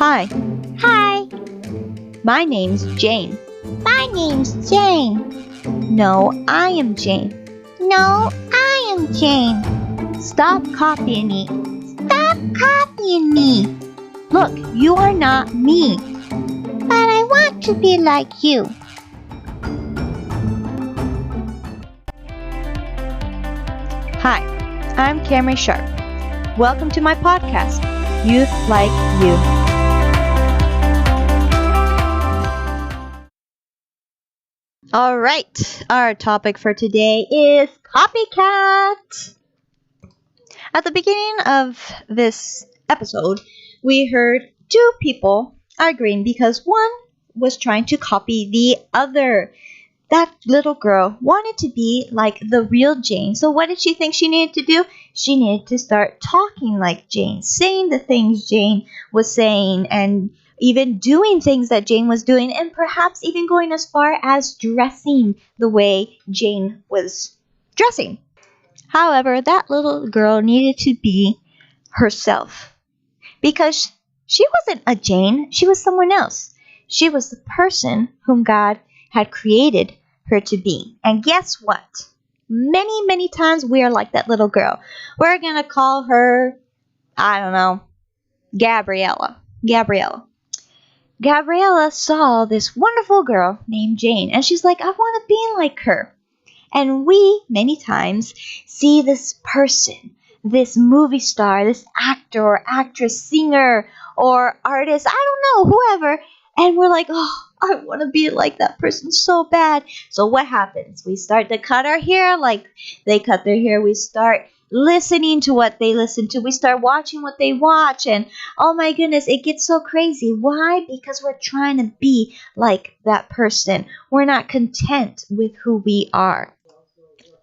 Hi, Hi, my name's Jane. my name's Jane. No, I am Jane. No, I am Jane. Stop copying me. Stop copying me. Look, you are not me. But I want to be like you. Hi, I'm Camry Sharp. Welcome to my podcast, Youth Like You. All right, our topic for today is copycat. At the beginning of this episode, we heard two people arguing because one was trying to copy the other. That little girl wanted to be like the real Jane. So what did she think she needed to do? She needed to start talking like Jane, saying the things Jane was saying, and even doing things that Jane was doing, and perhaps even going as far as dressing the way Jane was dressing. However, that little girl needed to be herself because she wasn't a Jane, she was someone else. She was the person whom God had created her to be. And guess what? Many, many times we are like that little girl. We're going to call her, I don't know, Gabriella. Gabriella saw this wonderful girl named Jane, and she's like, I want to be like her. And we, many times, see this person, this movie star, this actor or actress, singer or artist, I don't know, whoever, and we're like, oh, I want to be like that person so bad. So what happens? We start to cut our hair like they cut their hair. We start listening to what they listen to. We start watching what they watch. And oh my goodness, it gets so crazy. Why? Because we're trying to be like that person. We're not content with who we are.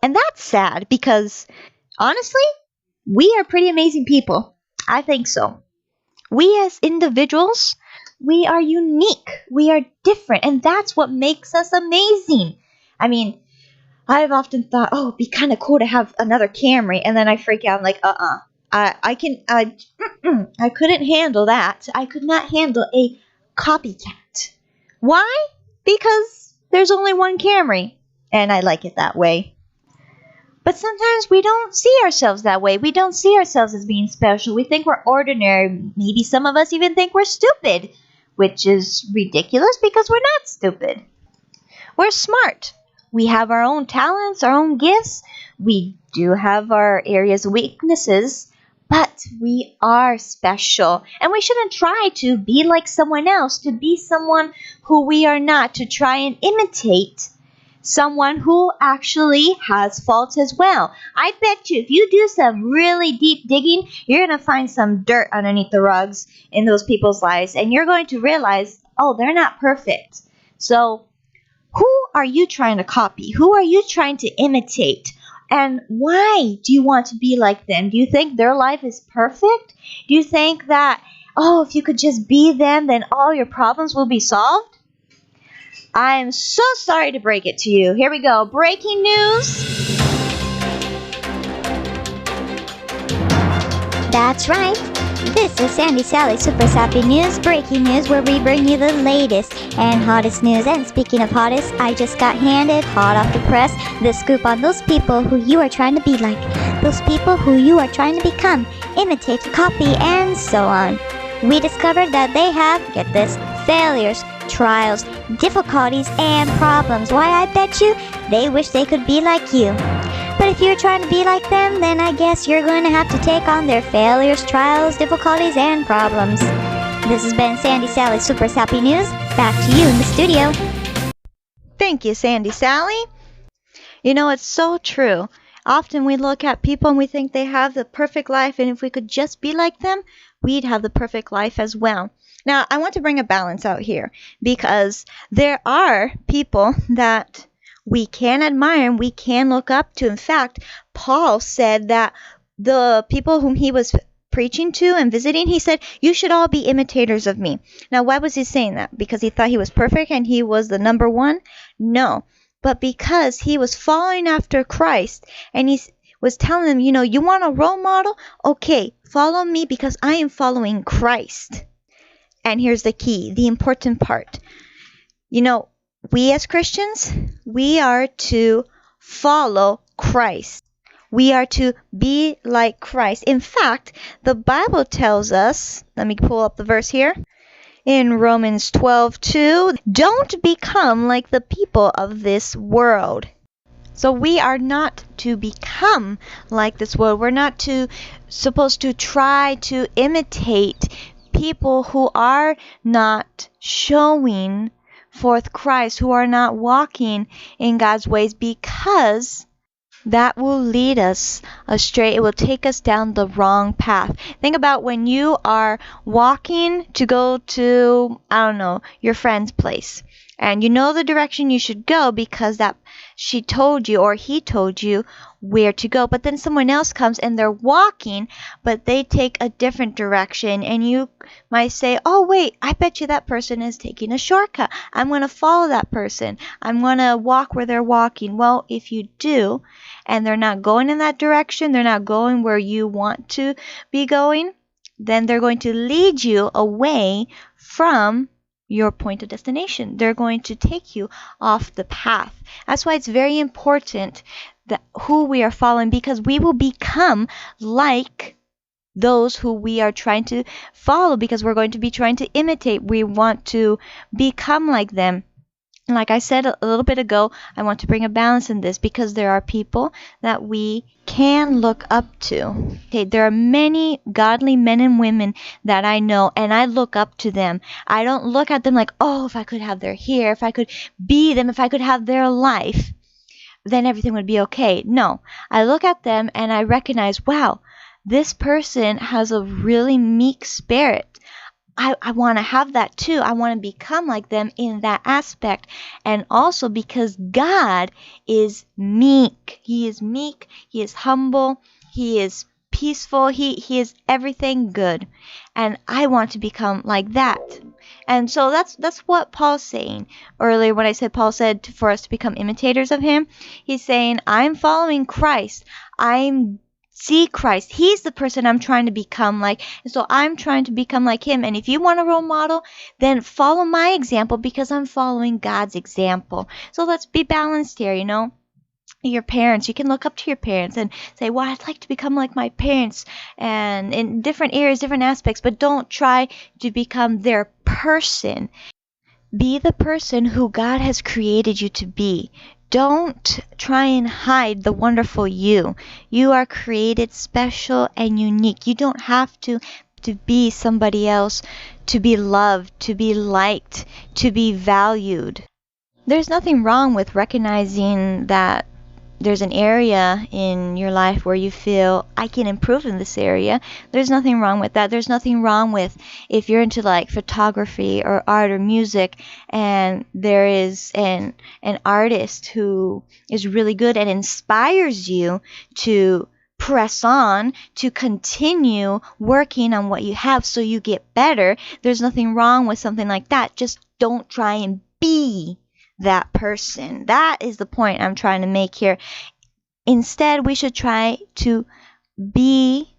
And that's sad because honestly, we are pretty amazing people. I think so. We as individuals, we are unique. We are different. And that's what makes us amazing. I mean, I've often thought, oh, it'd be kind of cool to have another Camry. And then I freak out. I'm like, I couldn't handle that. I could not handle a copycat. Why? Because there's only one Camry. And I like it that way. But sometimes we don't see ourselves that way. We don't see ourselves as being special. We think we're ordinary. Maybe some of us even think we're stupid, which is ridiculous because we're not stupid. We're smart. We have our own talents, our own gifts. We do have our areas of weaknesses, but we are special. And we shouldn't try to be like someone else, to be someone who we are not, to try and imitate someone who actually has faults as well. I bet you if you do some really deep digging, you're going to find some dirt underneath the rugs in those people's lives, and you're going to realize, oh, they're not perfect. So who are you trying to copy? Who are you trying to imitate? And why do you want to be like them? Do you think their life is perfect? Do you think that, oh, if you could just be them, then all your problems will be solved? I am so sorry to break it to you. Here we go. Breaking news. That's right. This is Sandy Sally Super Sappy News, breaking news, where we bring you the latest and hottest news. And speaking of hottest, I just got handed, hot off the press, the scoop on those people who you are trying to be like, those people who you are trying to become, imitate, copy, and so on. We discovered that they have, get this, failures, trials, difficulties, and problems. Why, I bet you they wish they could be like you. But if you're trying to be like them, then I guess you're going to have to take on their failures, trials, difficulties, and problems. This has been Sandy Sally Super Sappy News. Back to you in the studio. Thank you, Sandy Sally. You know, it's so true. Often we look at people and we think they have the perfect life, and if we could just be like them, we'd have the perfect life as well. Now, I want to bring a balance out here because there are people that we can admire and we can look up to. In fact, Paul said that the people whom he was preaching to and visiting, he said, you should all be imitators of me. Now, why was he saying that? Because he thought he was perfect and he was the number one? No, but because he was following after Christ and he was telling them, you want a role model? Okay, follow me because I am following Christ. And here's the key, the important part. You know, we as Christians, we are to follow Christ. We are to be like Christ. In fact, the Bible tells us, let me pull up the verse here, in Romans 12:2, don't become like the people of this world. So we are not to become like this world. We're not supposed to try to imitate people who are not showing forth Christ, who are not walking in God's ways, because that will lead us astray. It will take us down the wrong path. Think about when you are walking to go to, I don't know, your friend's place. And you know the direction you should go because that she told you or he told you where to go. But then someone else comes and they're walking, but they take a different direction. And you might say, oh, wait, I bet you that person is taking a shortcut. I'm going to follow that person. I'm going to walk where they're walking. Well, if you do, and they're not going in that direction, they're not going where you want to be going, then they're going to lead you away from your point of destination. They're going to take you off the path. That's why it's very important that who we are following, because we will become like those who we are trying to follow, because we're going to be trying to imitate. We want to become like them. Like I said a little bit ago, I want to bring a balance in this because there are people that we can look up to. Okay, there are many godly men and women that I know, and I look up to them. I don't look at them like, oh, if I could have their hair, if I could be them, if I could have their life, then everything would be okay. No, I look at them and I recognize, wow, this person has a really meek spirit. I want to have that too. I want to become like them in that aspect. And also because God is meek. He is meek. He is humble. He is peaceful. He is everything good. And I want to become like that. And so that's what Paul's saying earlier when I said Paul said for us to become imitators of him. He's saying, I'm following Christ. See Christ. He's the person I'm trying to become like. And so I'm trying to become like him. And if you want a role model, then follow my example because I'm following God's example. So let's be balanced here, you know. Your parents, you can look up to your parents and say, well, I'd like to become like my parents, and in different areas, different aspects, but don't try to become their person. Be the person who God has created you to be. Don't try and hide the wonderful you. You are created special and unique. You don't have to be somebody else, to be loved, to be liked, to be valued. There's nothing wrong with recognizing that there's an area in your life where you feel I can improve in this area. There's nothing wrong with that. There's nothing wrong with if you're into like photography or art or music and there is an artist who is really good and inspires you to press on, to continue working on what you have so you get better. There's nothing wrong with something like that. Just don't try and be that person. That is the point I'm trying to make here. Instead, we should try to be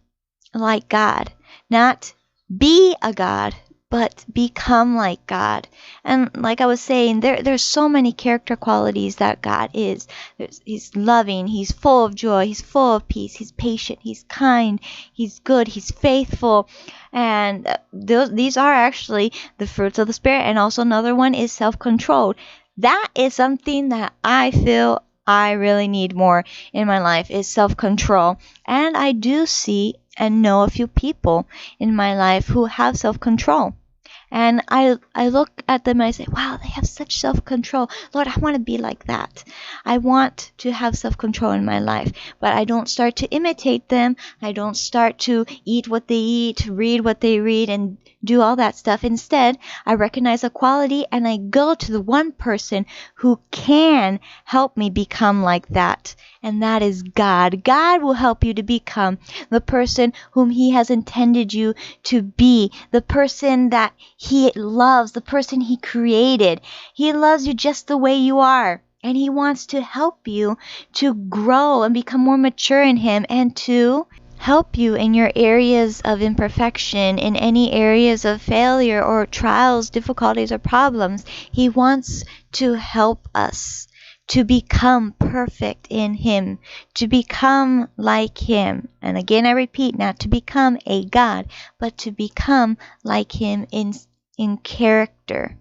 like God. Not be a God, but become like God. And like I was saying, there's so many character qualities that God is. He's loving, he's full of joy, he's full of peace, he's patient, he's kind, he's good, he's faithful. And these are actually the fruits of the Spirit. And also another one is self-controlled. That is something that I feel I really need more in my life, is self-control. And I do see and know a few people in my life who have self-control. And I look at them and I say, wow, they have such self-control. Lord, I want to be like that. I want to have self-control in my life. But I don't start to imitate them. I don't start to eat what they eat, read what they read, and do all that stuff. Instead, I recognize a quality and I go to the one person who can help me become like that. And that is God. God will help you to become the person whom He has intended you to be, the person that He loves, the person He created. He loves you just the way you are. And He wants to help you to grow and become more mature in Him and to help you in your areas of imperfection, in any areas of failure or trials, difficulties, or problems. He wants to help us to become perfect in Him, to become like Him. And again, I repeat, not to become a God, but to become like Him in character.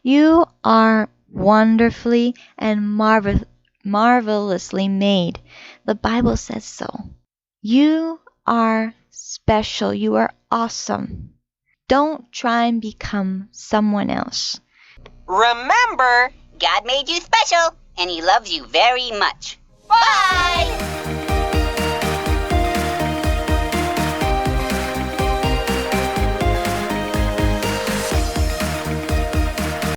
You are wonderfully and marvelously made. The Bible says so. You are special. You are awesome. Don't try and become someone else. Remember, God made you special, and He loves you very much. Bye!